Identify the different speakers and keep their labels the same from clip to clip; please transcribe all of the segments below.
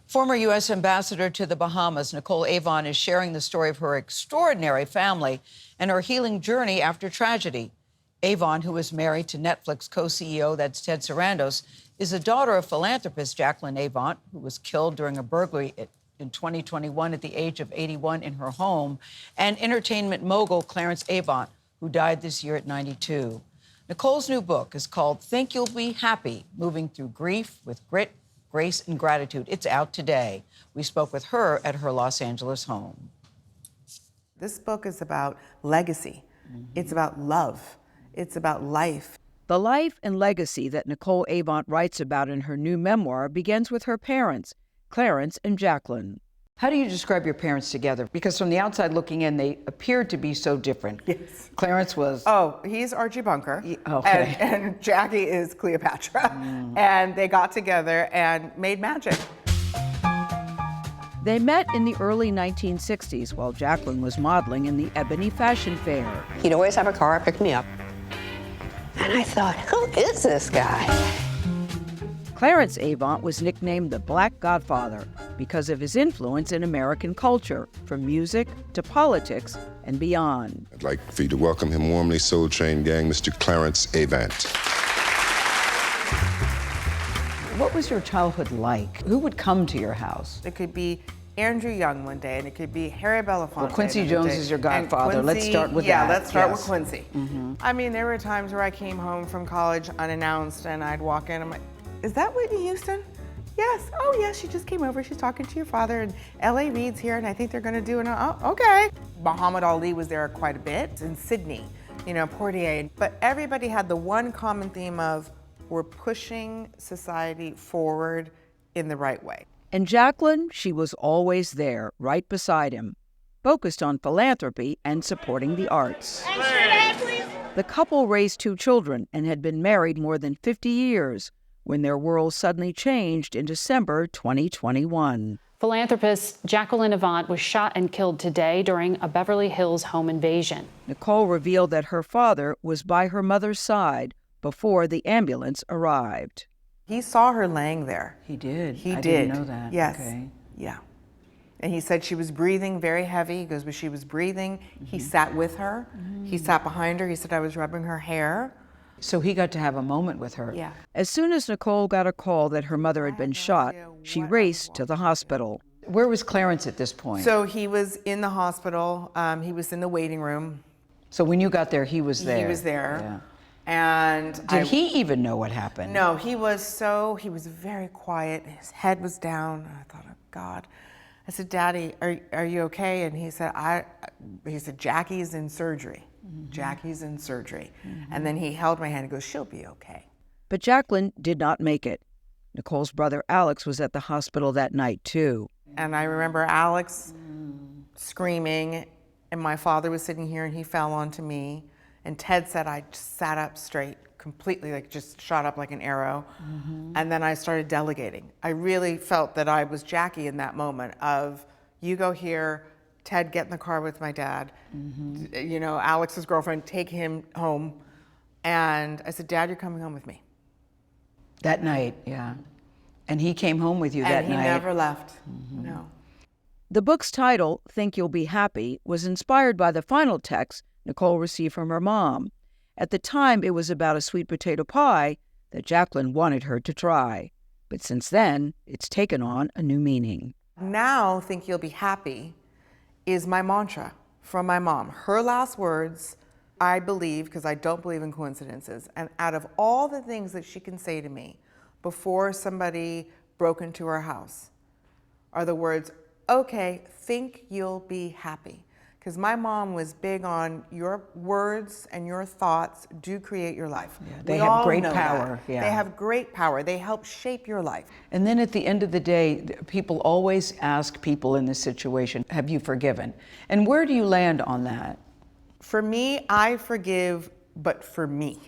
Speaker 1: Former U.S. Ambassador to the Bahamas, Nicole Avant, is sharing the story of her extraordinary family and her healing journey after tragedy. Avant, who is married to Netflix co-CEO, that's Ted Sarandos, is a daughter of philanthropist Jacqueline Avant, who was killed during a burglary in 2021 at the age of 81 in her home, and entertainment mogul Clarence Avant, who died this year at 92. Nicole's new book is called Think You'll Be Happy, Moving Through Grief with Grit, Grace, and Gratitude. It's out today. We spoke with her at her Los Angeles home.
Speaker 2: This book is about legacy. It's about love. It's about life.
Speaker 1: The life and legacy that Nicole Avant writes about in her new memoir begins with her parents, Clarence and Jacqueline. How do you describe your parents together? Because from the outside looking in, they appeared to be so different.
Speaker 2: Yes.
Speaker 1: Clarence was...
Speaker 2: Oh, he's Archie Bunker.
Speaker 1: Okay.
Speaker 2: And Jackie is Cleopatra. And they got together and made magic.
Speaker 1: They met in the early 1960s while Jacqueline was modeling in the Ebony Fashion Fair.
Speaker 3: He'd always have a car pick me up. And I thought, who is this guy?
Speaker 1: Clarence Avant was nicknamed the Black Godfather because of his influence in American culture, from music to politics and beyond.
Speaker 4: I'd like for you to welcome him warmly, Soul Train Gang, Mr. Clarence Avant.
Speaker 1: What was your childhood like? Who would come to your house?
Speaker 2: It could be Andrew Young one day, and it could be Harry Belafonte.
Speaker 1: Well, Quincy Jones is your godfather. Let's start with that.
Speaker 2: Yeah, let's start
Speaker 1: Yes.
Speaker 2: with Quincy. I mean, there were times where I came home from college unannounced, and I'd walk in, I'm like, is that Whitney Houston? Yes. Oh, yes, she just came over. She's talking to your father, and L.A. Reid's here, and I think they're going to do an, oh, okay. Muhammad Ali was there quite a bit, in Sydney, you know, Portier. But everybody had the one common theme of, we're pushing society forward in the right way.
Speaker 1: And Jacqueline, she was always there, right beside him, focused on philanthropy and supporting the arts. The couple raised 2 children and had been married more than 50 years when their world suddenly changed in December 2021.
Speaker 5: Philanthropist Jacqueline Avant was shot and killed today during a Beverly Hills home invasion.
Speaker 1: Nicole revealed that her father was by her mother's side before the ambulance arrived.
Speaker 2: He saw her laying there.
Speaker 1: He did?
Speaker 2: He
Speaker 1: I
Speaker 2: did.
Speaker 1: didn't know that.
Speaker 2: Yes.
Speaker 1: Okay.
Speaker 2: Yeah. And he said she was breathing very heavy. He goes, but she was breathing. He sat with her. He sat behind her. He said, I was rubbing her hair.
Speaker 1: So he got to have a moment with her.
Speaker 2: Yeah.
Speaker 1: As soon as Nicole got a call that her mother had been shot, she raced to the hospital. Where was Clarence at this point?
Speaker 2: So he was in the hospital. He was in the waiting room.
Speaker 1: So when you got there, he was there?
Speaker 2: He was there.
Speaker 1: Yeah.
Speaker 2: And
Speaker 1: Did he even know what happened?
Speaker 2: No, he was very quiet. His head was down. I thought, oh God. I said, Daddy, are you okay? And he said, Jackie's in surgery. Jackie's in surgery. And then he held my hand and goes, she'll be okay.
Speaker 1: But Jacqueline did not make it. Nicole's brother Alex was at the hospital that night too.
Speaker 2: And I remember Alex screaming, and my father was sitting here and he fell onto me. And Ted said I just sat up straight, completely, like just shot up like an arrow. And then I started delegating. I really felt that I was Jackie in that moment of, you go here, Ted, get in the car with my dad. You know, Alex's girlfriend, take him home. And I said, Dad, you're coming home with me.
Speaker 1: That night, yeah. And he came home with you that night.
Speaker 2: And he never left, no.
Speaker 1: The book's title, Think You'll Be Happy, was inspired by the final text Nicole received from her mom. At the time, it was about a sweet potato pie that Jacqueline wanted her to try. But since then, it's taken on a new meaning.
Speaker 2: Now, Think You'll Be Happy is my mantra from my mom. Her last words, I believe, because I don't believe in coincidences, and out of all the things that she can say to me before somebody broke into her house are the words, okay, think you'll be happy. Because my mom was big on your words and your thoughts do create your life.
Speaker 1: Yeah, they have great power. Yeah.
Speaker 2: They have great power. They help shape your life.
Speaker 1: And then at the end of the day, people always ask people in this situation, have you forgiven? And where do you land on that?
Speaker 2: For me, I forgive, but for me.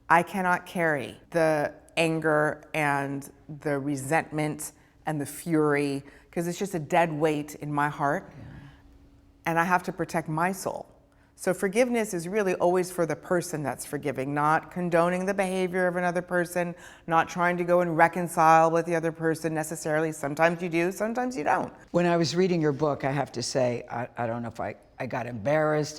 Speaker 2: I cannot carry the anger and the resentment and the fury, because it's just a dead weight in my heart. Yeah. And I have to protect my soul. So forgiveness is really always for the person that's forgiving, not condoning the behavior of another person, not trying to go and reconcile with the other person necessarily. Sometimes you do, sometimes you don't.
Speaker 1: When I was reading your book, I have to say, I don't know if I got embarrassed,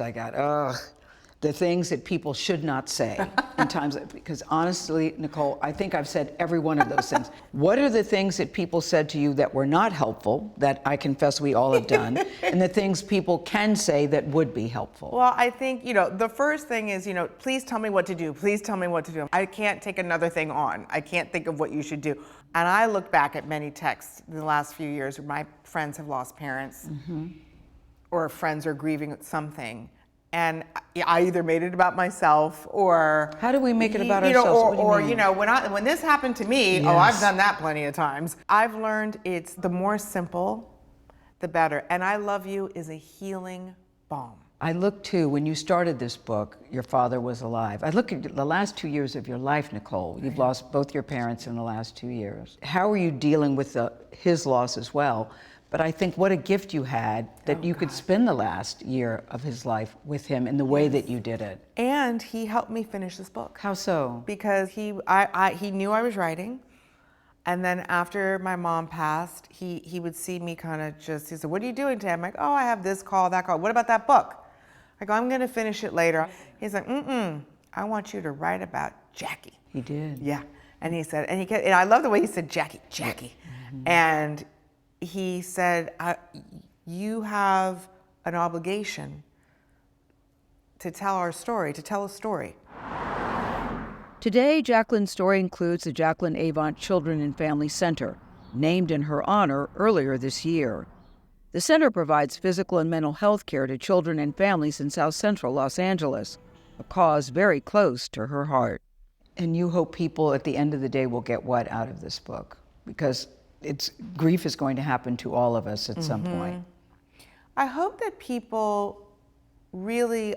Speaker 1: the things that people should not say in times, because honestly, Nicole, I think I've said every one of those things. What are the things that people said to you that were not helpful, that I confess we all have done, and the things people can say that would be helpful?
Speaker 2: Well, I think, the first thing is, please tell me what to do. Please tell me what to do. I can't take another thing on. I can't think of what you should do. And I look back at many texts in the last few years where my friends have lost parents, or friends are grieving something. And I either made it about myself, or
Speaker 1: how do we make it about ourselves?
Speaker 2: When this happened to me,
Speaker 1: yes.
Speaker 2: I've done that plenty of times. I've learned it's the more simple, the better. And I love you is a healing balm.
Speaker 1: I look too, when you started this book, your father was alive. I look at the last 2 years of your life, Nicole. You've lost both your parents in the last 2 years. How are you dealing with his loss as well? But I think what a gift you had that you could spend the last year of his life with him in the way that you did it.
Speaker 2: And he helped me finish this book.
Speaker 1: How so?
Speaker 2: Because he knew I was writing. And then after my mom passed, he would see me he said, what are you doing today? I'm like, oh, I have this call, that call. What about that book? I go, I'm gonna finish it later. He's like, I want you to write about Jackie.
Speaker 1: He did.
Speaker 2: Yeah. And he said, and I love the way he said Jackie. And he said, you have an obligation to tell a story.
Speaker 1: Today, Jacqueline's story includes the Jacqueline Avant Children and Family Center, named in her honor earlier this year. The center provides physical and mental health care to children and families in South Central Los Angeles, a cause very close to her heart. And you hope people at the end of the day will get what out of this book? Because grief is going to happen to all of us at some point.
Speaker 2: I hope that people really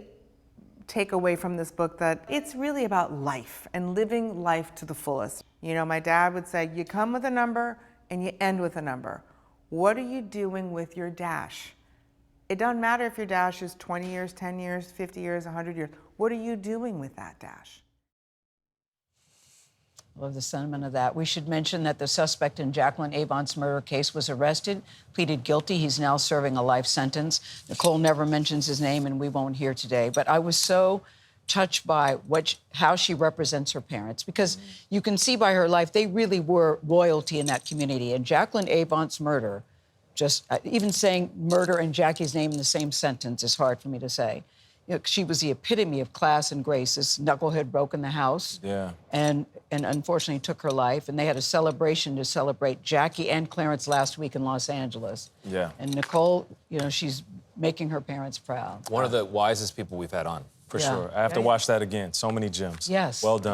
Speaker 2: take away from this book that it's really about life and living life to the fullest. My dad would say, you come with a number and you end with a number. What are you doing with your dash? It doesn't matter if your dash is 20 years, 10 years, 50 years, 100 years. What are you doing with that dash?
Speaker 1: Love the sentiment of that. We should mention that the suspect in Jacqueline Avant's murder case was arrested, pleaded guilty. He's now serving a life sentence. Nicole never mentions his name, and we won't hear today. But I was so touched by how she represents her parents, because you can see by her life they really were royalty in that community. And Jacqueline Avant's murder, just even saying murder and Jackie's name in the same sentence is hard for me to say. She was the epitome of class and grace. This knucklehead broke in the house, and unfortunately took her life. And they had a celebration to celebrate Jackie and Clarence last week in Los Angeles. Yeah. And Nicole, she's making her parents proud.
Speaker 6: One of the wisest people we've had on, for sure. I have to watch that again. So many gems.
Speaker 1: Yes.
Speaker 6: Well done.